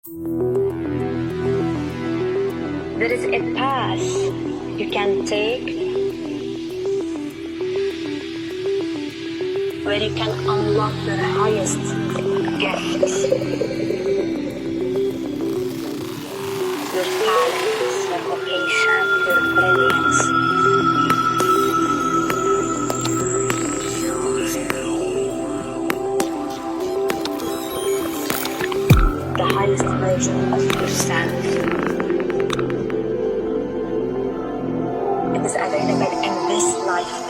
There is a path you can take where you can unlock your highest gifts, your talents, your vocation, your brilliance. The highest version of yourself. It is available in this lifetime.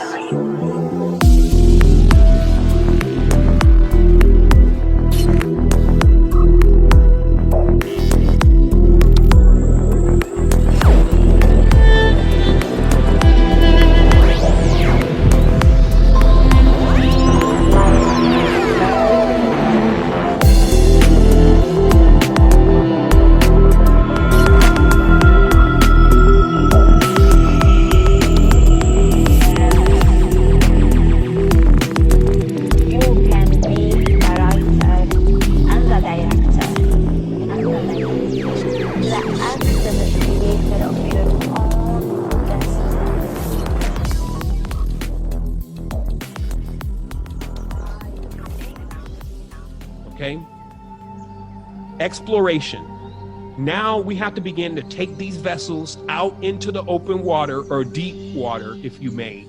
Okay? Exploration. Now we have to begin to take these vessels out into the open water, or deep water, if you may,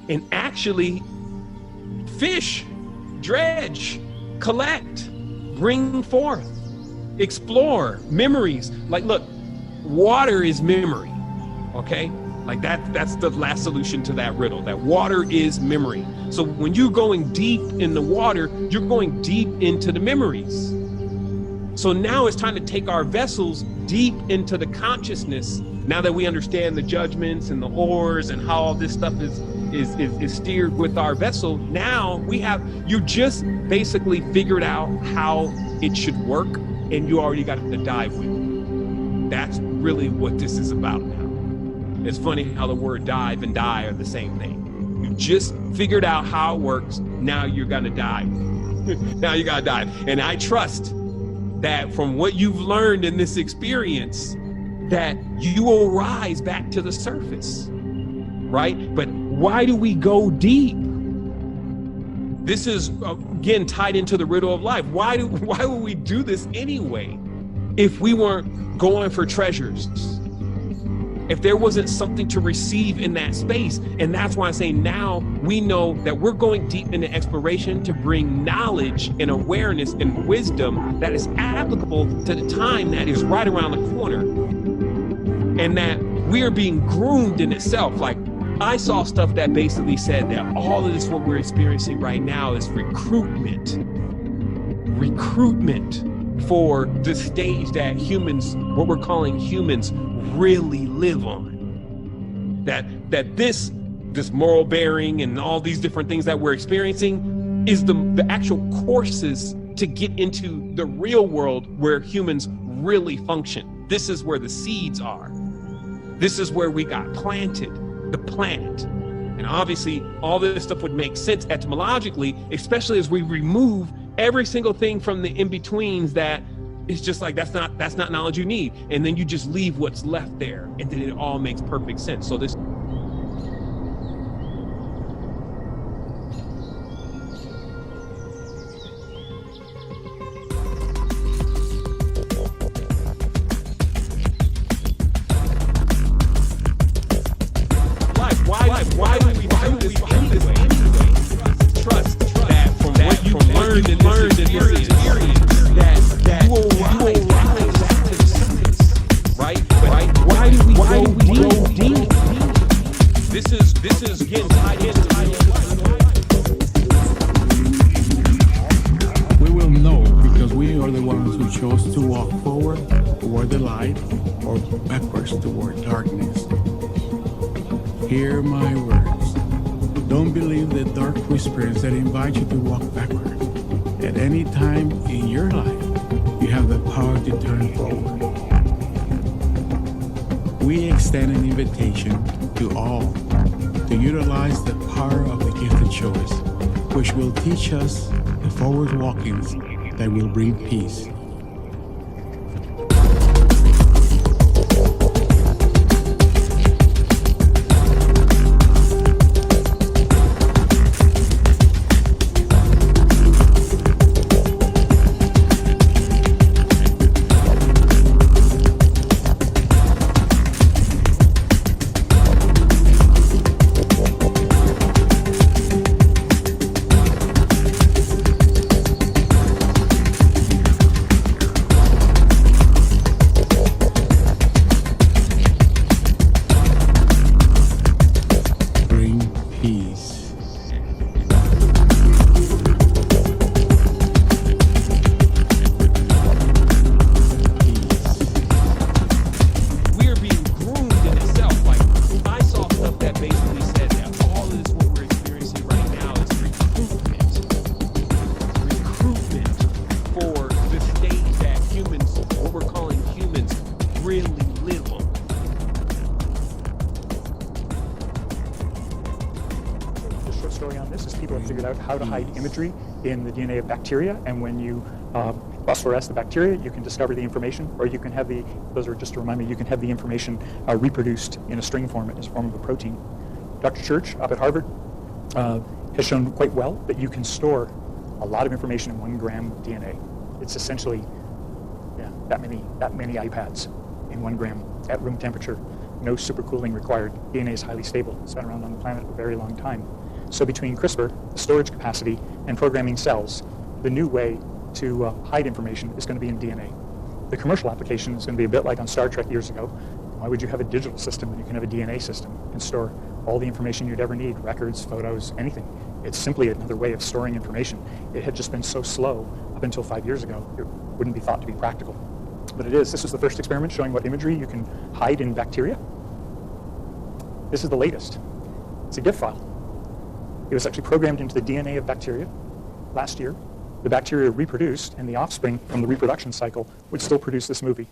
and actually fish, dredge, collect, bring forth, explore memories. Like, look, water is memory, okay? Like that's the last solution to that riddle, that water is memory. So when you're going deep in the water, you're going deep into the memories. So now it's time to take our vessels deep into the consciousness. Now that we understand the judgments and the oars and how all this stuff is steered with our vessel, now you just basically figured out how it should work, and you already got to dive with it. That's really what this is about now. It's funny how the word dive and die are the same thing. You just figured out how it works. Now you're gonna dive. Now you gotta dive. And I trust that from what you've learned in this experience, that you will rise back to the surface, right? But why do we go deep? This is, again, tied into the riddle of life. Why would we do this anyway if we weren't going for treasures? If there wasn't something to receive in that space? And that's why I say now we know that we're going deep into exploration to bring knowledge and awareness and wisdom that is applicable to the time that is right around the corner. And that we are being groomed in itself. Like, I saw stuff that basically said that all of this, what we're experiencing right now, is recruitment for the stage that humans, what we're calling humans, really live on. That this moral bearing and all these different things that we're experiencing is the actual courses to get into the real world where humans really function. This is where the seeds are. This is where we got planted, the planet. And obviously all this stuff would make sense etymologically, especially as we remove every single thing from the in-betweens that it's just like, that's not knowledge you need. And then you just leave what's left there, and then it all makes perfect sense. So this why do we do this anyway? Trust that from what you learned in this experience, that you will rise back to the surface, right? Why do we go deep? This is again tied in. We will know because we are the ones who chose to walk forward toward the light or backwards toward darkness. Hear my words. Don't believe the dark whispers that invite you to walk backward. At any time in your life, you have the power to turn forward. We extend an invitation to all to utilize the power of the gifted choice, which will teach us the forward walkings that will bring peace. out how to hide imagery in the DNA of bacteria, and when you phosphoresce the bacteria, you can discover the information, or you can have the, those are just to remind me, you can have the information reproduced in a string form as a form of a protein. Dr. Church up at Harvard has shown quite well that you can store a lot of information in 1 gram of DNA. It's essentially that many iPads in 1 gram at room temperature. No supercooling required. DNA is highly stable. It's been around on the planet a very long time. So between CRISPR, the storage capacity, and programming cells, the new way to hide information is going to be in DNA. The commercial application is going to be a bit like on Star Trek years ago. Why would you have a digital system when you can have a DNA system and store all the information you'd ever need, records, photos, anything? It's simply another way of storing information. It had just been so slow up until 5 years ago, it wouldn't be thought to be practical. But it is. This is the first experiment showing what imagery you can hide in bacteria. This is the latest. It's a GIF file. It was actually programmed into the DNA of bacteria last year. The bacteria reproduced, and the offspring from the reproduction cycle would still produce this movie.